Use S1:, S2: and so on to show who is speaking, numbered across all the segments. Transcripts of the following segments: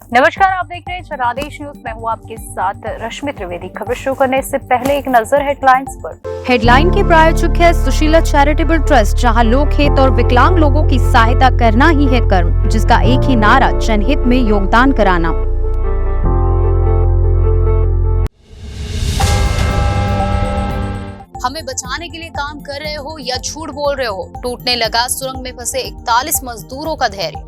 S1: नमस्कार, आप देख रहे हैं जनादेश न्यूज। मैं हूँ आपके साथ रश्मि त्रिवेदी। खबर शुरू करने से पहले एक नजर हेडलाइंस पर।
S2: हेडलाइन के प्रायोजक है सुशीला चैरिटेबल ट्रस्ट, जहां लोक हित और विकलांग लोगों की सहायता करना ही है कर्म, जिसका एक ही नारा जनहित में योगदान कराना।
S3: हमें बचाने के लिए काम कर रहे हो या झूठ बोल रहे हो? टूटने लगा सुरंग में फंसे 41 मजदूरों का धैर्य।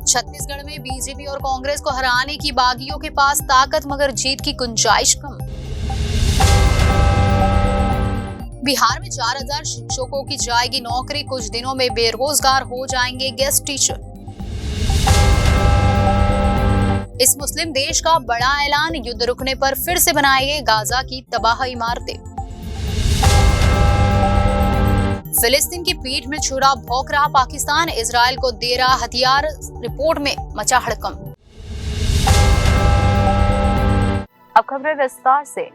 S3: छत्तीसगढ़ में बीजेपी और कांग्रेस को हराने की बागियों के पास ताकत, मगर जीत की गुंजाइश कम। बिहार में 4000 शिक्षकों की जाएगी नौकरी, कुछ दिनों में बेरोजगार हो जाएंगे गेस्ट टीचर। इस मुस्लिम देश का बड़ा ऐलान, युद्ध रुकने पर फिर से बनाएंगे गाजा की तबाह इमारतें। फिलिस्तीन की पीठ में छुरा भौंक रहा पाकिस्तान, इजराइल को दे रहा हथियार, रिपोर्ट में मचा हड़कंप।
S1: अब खबरें विस्तार से।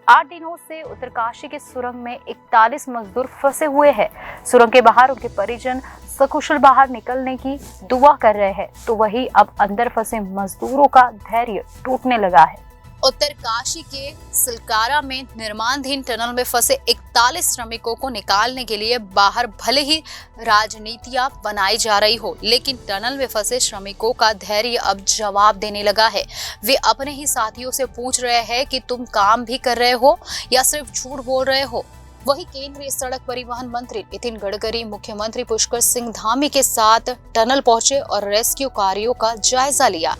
S1: 8 दिनों से उत्तरकाशी के सुरंग में 41 मजदूर फंसे हुए हैं। सुरंग के बाहर उनके परिजन सकुशल बाहर निकलने की दुआ कर रहे हैं, तो वही अब अंदर फंसे मजदूरों का धैर्य टूटने लगा है।
S3: उत्तरकाशी के सिलकारा में निर्माणाधीन टनल में फंसे 41 श्रमिकों को निकालने के लिए बाहर भले ही राजनीतियां बनाई जा रही हो, लेकिन टनल में फंसे श्रमिकों का धैर्य अब जवाब देने लगा है। वे अपने ही साथियों से पूछ रहे हैं कि तुम काम भी कर रहे हो या सिर्फ झूठ बोल रहे हो। वही केंद्रीय सड़क परिवहन मंत्री नितिन गडकरी मुख्यमंत्री पुष्कर सिंह धामी के साथ टनल पहुंचे और रेस्क्यू कार्यों का जायजा लिया।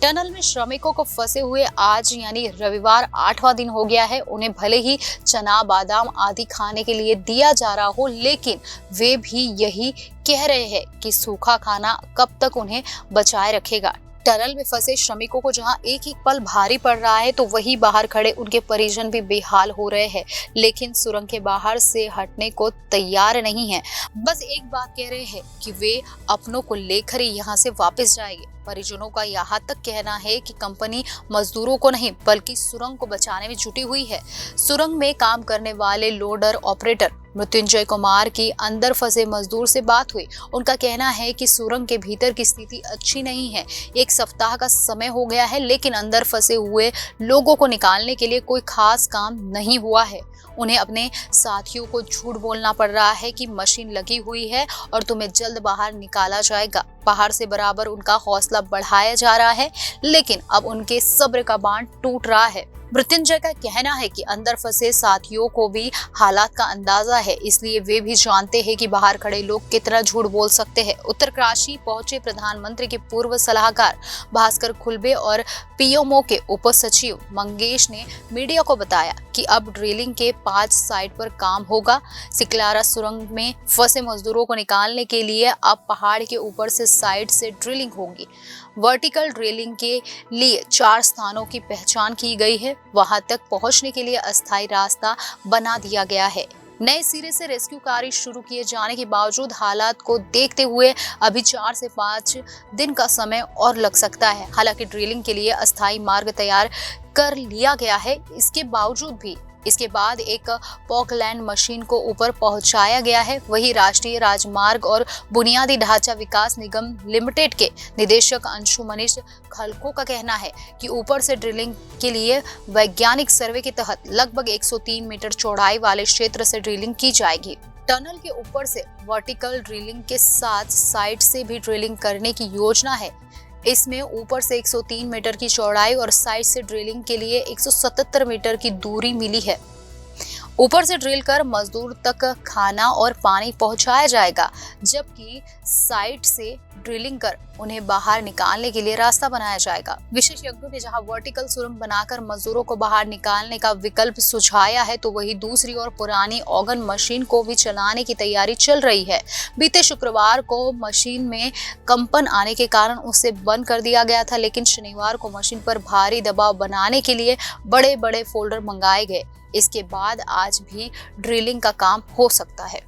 S3: टनल में श्रमिकों को फंसे हुए आज यानी रविवार 8वां दिन हो गया है। उन्हें भले ही चना बादाम आदि खाने के लिए दिया जा रहा हो, लेकिन वे भी यही कह रहे हैं कि सूखा खाना कब तक उन्हें बचाए रखेगा। टनल में फंसे श्रमिकों को जहां एक एक पल भारी पड़ रहा है, तो वही बाहर खड़े उनके परिजन भी बेहाल हो रहे हैं, लेकिन सुरंग के बाहर से हटने को तैयार नहीं है। बस एक बात कह रहे हैं कि वे अपनों को लेकर ही यहां से वापस जाएंगे। परिजनों का यहाँ तक कहना है कि कंपनी मजदूरों को नहीं बल्कि सुरंग को बचाने में जुटी हुई है। सुरंग में काम करने वाले लोडर ऑपरेटर मृत्युंजय कुमार की अंदर फंसे मजदूर से बात हुई। उनका कहना है कि सुरंग के भीतर की स्थिति अच्छी नहीं है। 1 सप्ताह का समय हो गया है, लेकिन अंदर फंसे हुए लोगों को निकालने के लिए कोई खास काम नहीं हुआ है। उन्हें अपने साथियों को झूठ बोलना पड़ रहा है कि मशीन लगी हुई है और तुम्हें जल्द बाहर निकाला जाएगा। बाहर से बराबर उनका हौसला बढ़ाया जा रहा है, लेकिन अब उनके सब्र का बांध टूट रहा है। मृत्युंजय का कहना है कि अंदर फंसे साथियों को भी हालात का अंदाजा है, इसलिए वे भी जानते हैं कि बाहर खड़े लोग कितना झूठ बोल सकते हैं। उत्तरकाशी पहुंचे प्रधानमंत्री के पूर्व सलाहकार भास्कर खुलबे और पीएमओ के उप सचिव मंगेश ने मीडिया को बताया कि अब ड्रिलिंग के 5 साइट पर काम होगा। सिकलारा सुरंग में फंसे मजदूरों को निकालने के लिए अब पहाड़ के ऊपर से साइड से ड्रिलिंग होगी। वर्टिकल ड्रिलिंग के लिए 4 स्थानों की पहचान की गई है। वहां तक पहुंचने के लिए अस्थायी रास्ता बना दिया गया है। नए सिरे से रेस्क्यू कार्य शुरू किए जाने के बावजूद हालात को देखते हुए अभी 4 से 5 दिन का समय और लग सकता है। हालांकि ड्रिलिंग के लिए अस्थायी मार्ग तैयार कर लिया गया है, इसके बावजूद भी इसके बाद एक पॉकलैंड मशीन को ऊपर पहुंचाया गया है। वही राष्ट्रीय राजमार्ग और बुनियादी ढांचा विकास निगम लिमिटेड के निदेशक अंशु मनीष खलको का कहना है कि ऊपर से ड्रिलिंग के लिए वैज्ञानिक सर्वे के तहत लगभग 103 मीटर चौड़ाई वाले क्षेत्र से ड्रिलिंग की जाएगी। टनल के ऊपर से वर्टिकल ड्रिलिंग के साथ साइड से भी ड्रिलिंग करने की योजना है। इसमें ऊपर से 103 मीटर की चौड़ाई और साइड से ड्रिलिंग के लिए 177 मीटर की दूरी मिली है। ऊपर से ड्रिल कर मजदूर तक खाना और पानी पहुंचाया जाएगा, जबकि साइड से ड्रिलिंग कर उन्हें बाहर निकालने के लिए रास्ता बनाया जाएगा। विशेषज्ञों ने जहां वर्टिकल सुरंग बनाकर मजदूरों को बाहर निकालने का विकल्प सुझाया है, तो वही दूसरी ओर पुरानी ऑगन मशीन को भी चलाने की तैयारी चल रही है। बीते शुक्रवार को मशीन में कंपन आने के कारण उसे बंद कर दिया गया था, लेकिन शनिवार को मशीन पर भारी दबाव बनाने के लिए बड़े बड़े फोल्डर मंगाए गए। इसके बाद आज भी ड्रिलिंग का काम हो सकता है।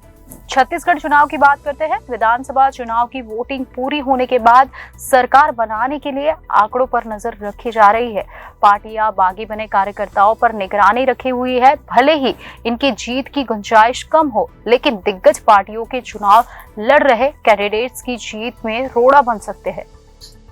S1: छत्तीसगढ़ चुनाव की बात करते हैं। विधानसभा चुनाव की वोटिंग पूरी होने के बाद सरकार बनाने के लिए आंकड़ों पर नजर रखी जा रही है। पार्टियां बागी बने कार्यकर्ताओं पर निगरानी रखी हुई है। भले ही इनकी जीत की गुंजाइश कम हो, लेकिन दिग्गज पार्टियों के चुनाव लड़ रहे कैंडिडेट्स की जीत में रोड़ा बन सकते हैं।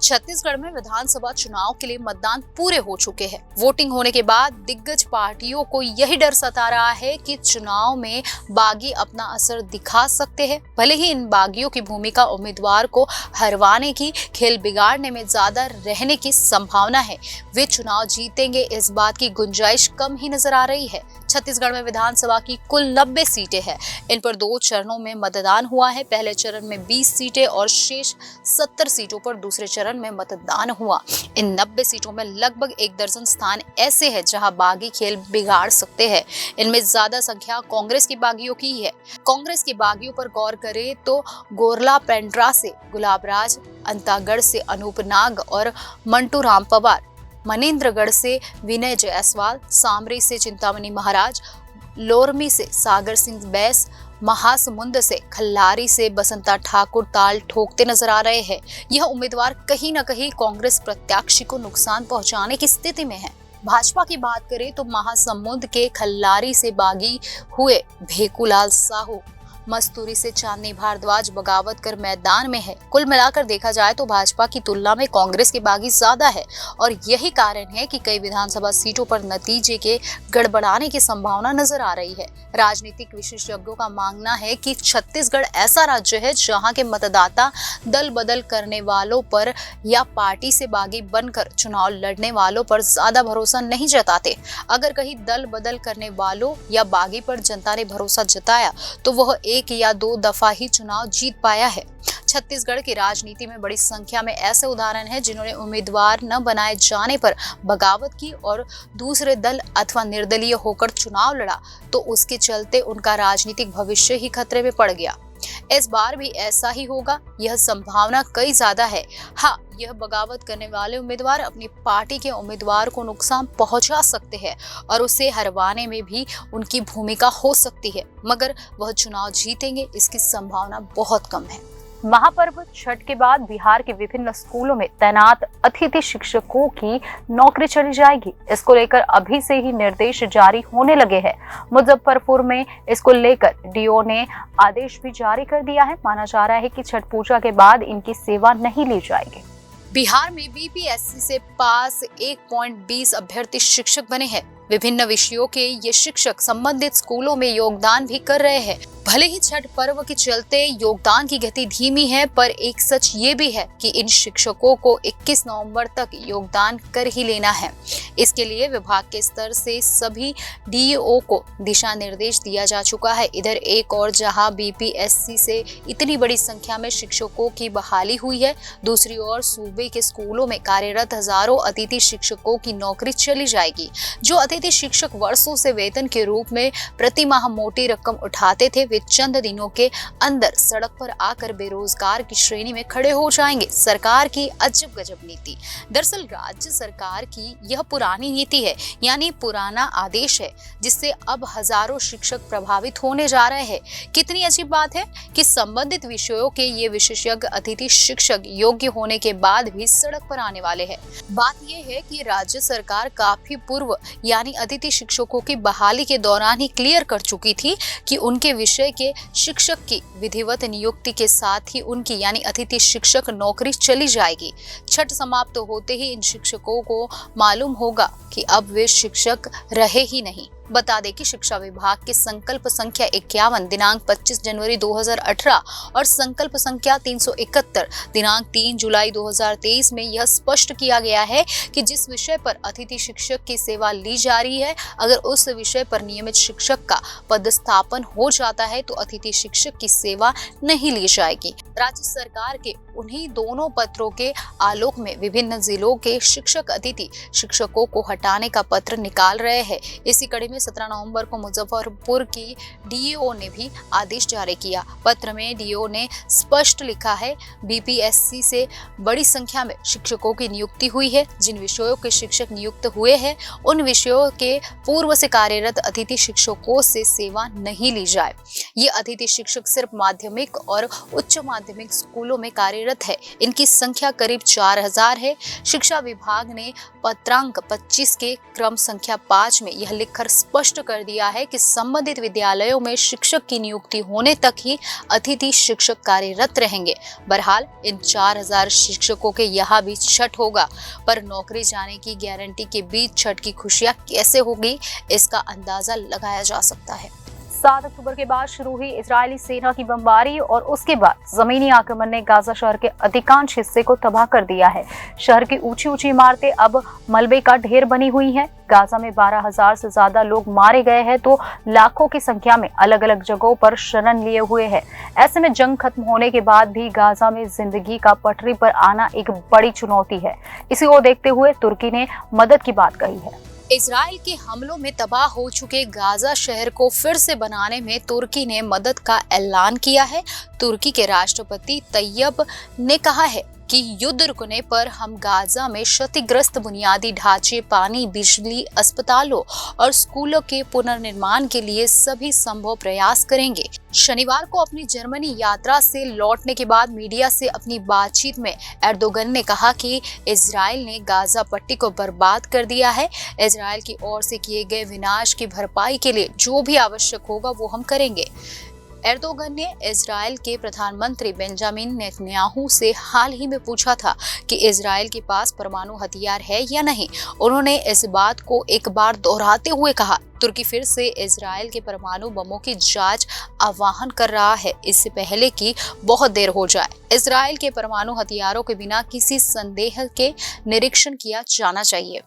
S3: छत्तीसगढ़ में विधानसभा चुनाव के लिए मतदान पूरे हो चुके हैं। वोटिंग होने के बाद दिग्गज पार्टियों को यही डर सता रहा है कि चुनाव में बागी अपना असर दिखा सकते हैं। भले ही इन बागियों की भूमिका उम्मीदवार को हरवाने की, खेल बिगाड़ने में ज्यादा रहने की संभावना है, वे चुनाव जीतेंगे इस बात की गुंजाइश कम ही नजर आ रही है। छत्तीसगढ़ में विधानसभा की कुल 90 सीटें हैं। इन पर 2 चरणों में मतदान हुआ है। पहले चरण में 20 सीटें और शेष 70 सीटों पर दूसरे चरण में मतदान हुआ। इन 90 सीटों में लगभग 1 दर्जन स्थान ऐसे हैं जहां बागी खेल बिगाड़ सकते हैं। इनमें ज्यादा संख्या कांग्रेस की बागियों की है। कांग्रेस की बागियों पर गौर करें तो गोरला पेंड्रा से गुलाबराज, अंतागढ़ से अनूप नाग और मंटू राम पवार, मनेन्द्रगढ़ से विनय जायसवाल, सामरी से चिंतामणि महाराज, लोरमी से सागर सिंह बैस, महासमुंद से खल्लारी से बसंता ठाकुर ताल ठोकते नजर आ रहे हैं। यह उम्मीदवार कहीं न कहीं कांग्रेस प्रत्याशी को नुकसान पहुंचाने की स्थिति में है। भाजपा की बात करें तो महासमुंद के खल्लारी से बागी हुए भेकूलाल साहू, मस्तूरी से चांदनी भारद्वाज बगावत कर मैदान में है। कुल मिलाकर देखा जाए तो भाजपा की तुलना में कांग्रेस के बागी ज्यादा है और यही कारण है कि कई विधानसभा सीटों पर नतीजे के गड़बड़ाने की संभावना नजर आ रही है। राजनीतिक विशेषज्ञों का मानना है कि छत्तीसगढ़ ऐसा राज्य है जहां के मतदाता दल बदल करने वालों पर या पार्टी से बागी बनकर चुनाव लड़ने वालों पर ज्यादा भरोसा नहीं जताते। अगर कहीं दल बदल करने वालों या बागी पर जनता ने भरोसा जताया तो वह 1 या 2 दफा ही चुनाव जीत पाया है। छत्तीसगढ़ की राजनीति में बड़ी संख्या में ऐसे उदाहरण हैं जिन्होंने उम्मीदवार न बनाए जाने पर बगावत की और दूसरे दल अथवा निर्दलीय होकर चुनाव लड़ा, तो उसके चलते उनका राजनीतिक भविष्य ही खतरे में पड़ गया। इस बार भी ऐसा ही होगा, यह संभावना कई ज्यादा है। हाँ, यह बगावत करने वाले उम्मीदवार अपनी पार्टी के उम्मीदवार को नुकसान पहुंचा सकते हैं और उसे हरवाने में भी उनकी भूमिका हो सकती है, मगर वह चुनाव जीतेंगे इसकी संभावना बहुत कम है।
S1: महापर्व छठ के बाद बिहार के विभिन्न स्कूलों में तैनात अतिथि शिक्षकों की नौकरी चली जाएगी। इसको लेकर अभी से ही निर्देश जारी होने लगे हैं। मुजफ्फरपुर में इसको लेकर डीओ ने आदेश भी जारी कर दिया है। माना जा रहा है कि छठ पूजा के बाद इनकी सेवा नहीं ली जाएगी।
S3: बिहार में बीपीएससी से पास 1.20 अभ्यर्थी शिक्षक बने हैं। विभिन्न विषयों के ये शिक्षक संबंधित स्कूलों में योगदान भी कर रहे हैं। भले ही छठ पर्व के चलते योगदान की गति धीमी है, पर एक सच ये भी है कि इन शिक्षकों को 21 नवंबर तक योगदान कर ही लेना है। इसके लिए विभाग के स्तर से सभी डीईओ को दिशा निर्देश दिया जा चुका है। इधर एक और जहां बीपीएससी से इतनी बड़ी संख्या में शिक्षकों की बहाली हुई है, दूसरी ओर सूबे के स्कूलों में कार्यरत हजारों अतिथि शिक्षकों की नौकरी चली जाएगी। जो अतिथि शिक्षक वर्षों से वेतन के रूप में प्रति माह मोटी रकम उठाते थे, वे चंद दिनों के अंदर सड़क पर आकर बेरोजगार की श्रेणी में खड़े हो जाएंगे। सरकार की अजब गजब नीति। दरअसल राज्य सरकार की यह पुरानी नीति है, यानी पुराना आदेश है, जिससे अब हजारों शिक्षक प्रभावित होने जा रहे हैं। कितनी अजीब बात है कि संबंधित विषयों के ये विशेषज्ञ अतिथि शिक्षक योग्य होने के बाद भी सड़क पर आने वाले हैं। बात यह है कि राज्य सरकार काफी पूर्व यानी अतिथि शिक्षकों की बहाली के दौरान ही क्लियर कर चुकी थी कि उनके विषय के शिक्षक की विधिवत नियुक्ति के साथ ही उनकी यानी अतिथि शिक्षक नौकरी चली जाएगी। छठ समाप्त होते ही इन शिक्षकों को मालूम होगा कि अब वे शिक्षक रहे ही नहीं। बता दें कि शिक्षा विभाग के संकल्प संख्या 51 दिनांक 25 जनवरी 2018 और संकल्प संख्या 371 दिनांक 3 जुलाई 2023 में यह स्पष्ट किया गया है कि जिस विषय पर अतिथि शिक्षक की सेवा ली जा रही है, अगर उस विषय पर नियमित शिक्षक का पदस्थापन हो जाता है तो अतिथि शिक्षक की सेवा नहीं ली जाएगी। राज्य सरकार के उन्हीं दोनों पत्रों के आलोक में विभिन्न जिलों के शिक्षक अतिथि शिक्षकों को हटाने का पत्र निकाल रहे हैं। इसी कड़ी में 17 नवंबर को मुजफ्फरपुर की डीईओ ने भी आदेश जारी किया। पत्र में डीईओ ने स्पष्ट लिखा है, बीपीएससी से बड़ी संख्या में शिक्षकों की नियुक्ति हुई है। जिन विषयों के शिक्षक नियुक्त हुए हैं उन विषयों के पूर्व से कार्यरत अतिथि शिक्षकों से सेवा नहीं ली जाए। ये अतिथि शिक्षक सिर्फ माध्यमिक और उच्च माध्यमिक स्कूलों में कार्यरत है। इनकी संख्या करीब 4000 है। शिक्षा विभाग ने पत्रांक 25 के क्रम संख्या 5 में यह लिखकर स्पष्ट कर दिया है कि संबंधित विद्यालयों में शिक्षक की नियुक्ति होने तक ही अतिथि शिक्षक कार्यरत रहेंगे। बहरहाल इन 4000 शिक्षकों के यहाँ भी छठ होगा, पर नौकरी जाने की गारंटी के बीच छठ की खुशियां कैसे होगी, इसका अंदाजा लगाया जा सकता है।
S1: 7 अक्टूबर के बाद शुरू हुई इजरायली सेना की बमबारी और उसके बाद जमीनी आक्रमण ने गाजा शहर के अधिकांश हिस्से को तबाह कर दिया है। शहर की ऊंची ऊंची इमारतें अब मलबे का ढेर बनी हुई हैं। गाजा में 12,000 से ज्यादा लोग मारे गए हैं तो लाखों की संख्या में अलग अलग जगहों पर शरण लिए हुए हैं। ऐसे में जंग खत्म होने के बाद भी गाजा में जिंदगी का पटरी पर आना एक बड़ी चुनौती है। इसी को देखते हुए तुर्की ने मदद की बात कही है।
S3: इजराइल के हमलों में तबाह हो चुके गाजा शहर को फिर से बनाने में तुर्की ने मदद का ऐलान किया है। तुर्की के राष्ट्रपति तैयब ने कहा है कि युद्ध रुकने पर हम गाजा में क्षतिग्रस्त बुनियादी ढांचे, पानी, बिजली, अस्पतालों और स्कूलों के पुनर्निर्माण के लिए सभी संभव प्रयास करेंगे। शनिवार को अपनी जर्मनी यात्रा से लौटने के बाद मीडिया से अपनी बातचीत में एर्दोगन ने कहा कि इजराइल ने गाजा पट्टी को बर्बाद कर दिया है। इजराइल की ओर से किए गए विनाश की भरपाई के लिए जो भी आवश्यक होगा वो हम करेंगे। एर्दोगन ने इजराइल के प्रधानमंत्री बेंजामिन नेतन्याहू से हाल ही में पूछा था कि इजराइल के पास परमाणु हथियार है या नहीं। उन्होंने इस बात को एक बार दोहराते हुए कहा, तुर्की फिर से इजराइल के परमाणु बमों की जांच आह्वान कर रहा है, इससे पहले कि बहुत देर हो जाए। इजराइल के परमाणु हथियारों के बिना किसी संदेह के निरीक्षण किया जाना चाहिए।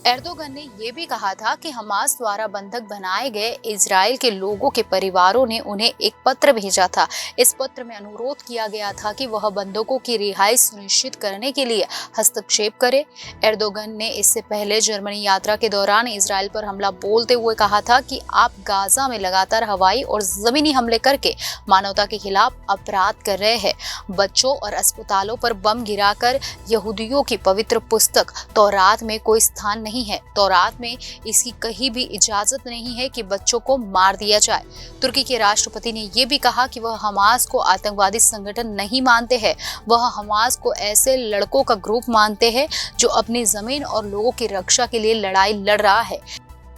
S3: एर्दोगन ने यह भी कहा था कि हमास द्वारा बंधक बनाए गए इजराइल के लोगों के परिवारों ने उन्हें एक पत्र भेजा था। इस पत्र में अनुरोध किया गया था कि वह बंधकों की रिहाई सुनिश्चित करने के लिए हस्तक्षेप करे। एर्दोगन ने इससे पहले जर्मनी यात्रा के दौरान इजराइल पर हमला बोलते हुए कहा था कि आप गाजा में लगातार हवाई और जमीनी हमले करके मानवता के खिलाफ अपराध कर रहे हैं। बच्चों और अस्पतालों पर बम गिराकर यहूदियों की पवित्र पुस्तक तौरात में कोई स्थान नहीं है। तौरात में इसकी कहीं भी इजाजत नहीं है कि बच्चों को मार दिया जाए। तुर्की के राष्ट्रपति ने यह भी कहा कि वह हमास को आतंकवादी संगठन नहीं मानते हैं। वह हमास को ऐसे लड़कों का ग्रुप मानते हैं जो अपनी जमीन और लोगों की रक्षा के लिए लड़ाई लड़ रहा है।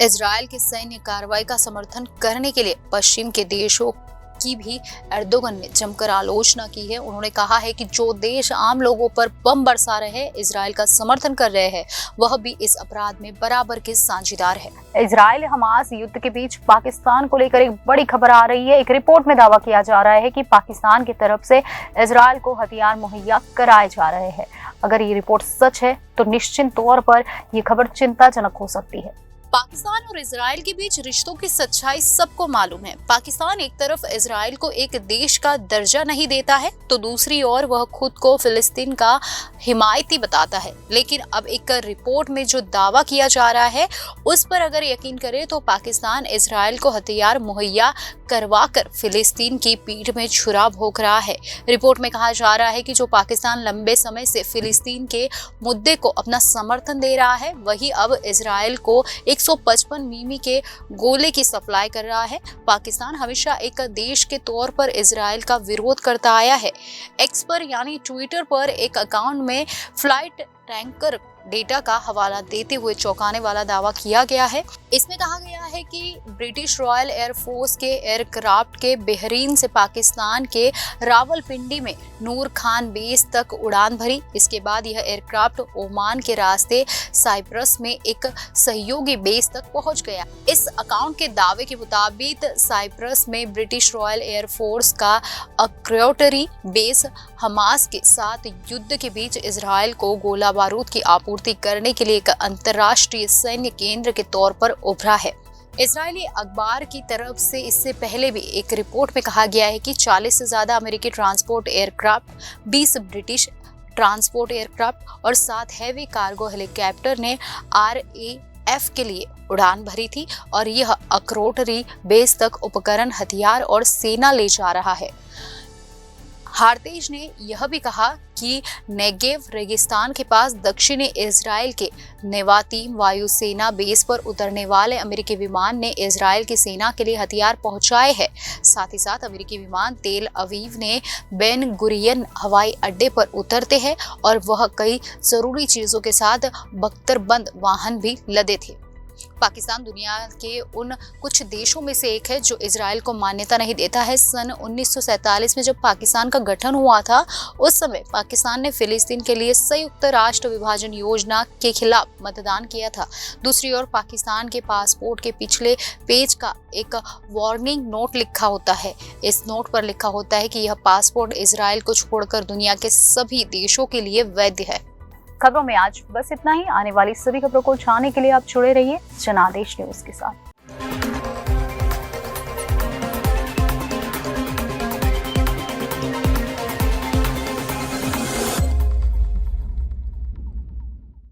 S3: इजराइल की सैन्य कार्रवाई का समर्थन करने के लिए पश्चिम के देशों की भी एर्दोगन ने जमकर आलोचना की है। उन्होंने कहा है कि जो देश आम लोगों पर बम बरसा रहे हैं, इजराइल का समर्थन कर रहे हैं, वह भी इस अपराध में बराबर के साझेदार है।
S1: इजराइल हमास युद्ध के बीच पाकिस्तान को लेकर एक बड़ी खबर आ रही है। एक रिपोर्ट में दावा किया जा रहा है कि पाकिस्तान की तरफ से इजराइल को हथियार मुहैया कराए जा रहे हैं। अगर ये रिपोर्ट सच है तो निश्चित तौर पर ये खबर चिंताजनक हो सकती है।
S3: पाकिस्तान और इजराइल के बीच रिश्तों की सच्चाई सबको मालूम है। पाकिस्तान एक तरफ इजराइल को एक देश का दर्जा नहीं देता है तो दूसरी ओर वह खुद को फिलिस्तीन का हिमायती बताता है। लेकिन अब एक रिपोर्ट में जो दावा किया जा रहा है उस पर अगर यकीन करें तो पाकिस्तान इजराइल को हथियार मुहैया करवाकर फिलिस्तीन की पीठ में छुरा भोंक रहा है। रिपोर्ट में कहा जा रहा है कि जो पाकिस्तान लंबे समय से फिलिस्तीन के मुद्दे को अपना समर्थन दे रहा है, वही अब इजराइल को 155 मिमी के गोले की सप्लाई कर रहा है। पाकिस्तान हमेशा एक देश के तौर पर इजराइल का विरोध करता आया है। एक्स पर यानी ट्विटर पर एक अकाउंट में फ्लाइट टैंकर डेटा का हवाला देते हुए चौंकाने वाला दावा किया गया है। इसमें कहा गया है कि ब्रिटिश रॉयल एयरफोर्स के एयरक्राफ्ट के बहरीन से पाकिस्तान के रावलपिंडी में नूर खान बेस तक उड़ान भरी। इसके बाद यह एयरक्राफ्ट ओमान के रास्ते साइप्रस में एक सहयोगी बेस तक पहुंच गया। इस अकाउंट के दावे के मुताबिक साइप्रस में ब्रिटिश रॉयल एयरफोर्स का अक्रोटरी बेस हमास के साथ युद्ध के बीच इजराइल को गोला बारूद की आपूर्ति करने के लिए एक अंतर्राष्ट्रीय सैन्य केंद्र के तौर पर उभरा है। इजरायली अखबार की तरफ से इससे पहले भी एक रिपोर्ट में कहा गया है कि 40 से ज्यादा अमेरिकी transport aircraft, 20 British transport aircraft और 7 हैवी कार्गो हेलीकॉप्टर ने RAF के लिए उड़ान भरी थी और यह अक्रोटरी बेस तक उपकरण, हथियार और सेना ले जा रहा है। हार्तेज ने यह भी कहा कि नेगेव रेगिस्तान के पास दक्षिणी इजराइल के नेवातीम वायुसेना बेस पर उतरने वाले अमेरिकी विमान ने इजराइल की सेना के लिए हथियार पहुंचाए हैं। साथ ही साथ अमेरिकी विमान तेल अवीव ने बेन गुरियन हवाई अड्डे पर उतरते हैं और वह कई जरूरी चीजों के साथ बख्तरबंद वाहन भी लदे थे। पाकिस्तान दुनिया के उन कुछ देशों में से एक है जो इजराइल को मान्यता नहीं देता है। सन 1947 में जब पाकिस्तान का गठन हुआ था, उस समय पाकिस्तान ने फिलिस्तीन के लिए संयुक्त राष्ट्र विभाजन योजना के खिलाफ मतदान किया था। दूसरी ओर पाकिस्तान के पासपोर्ट के पिछले पेज का एक वार्निंग नोट लिखा होता है। इस नोट पर लिखा होता है कि यह पासपोर्ट इजराइल को छोड़कर दुनिया के सभी देशों के लिए वैध है।
S1: खबरों में आज बस इतना ही। आने वाली सभी खबरों को जानने के लिए आप जुड़े रहिए जनादेश न्यूज के साथ।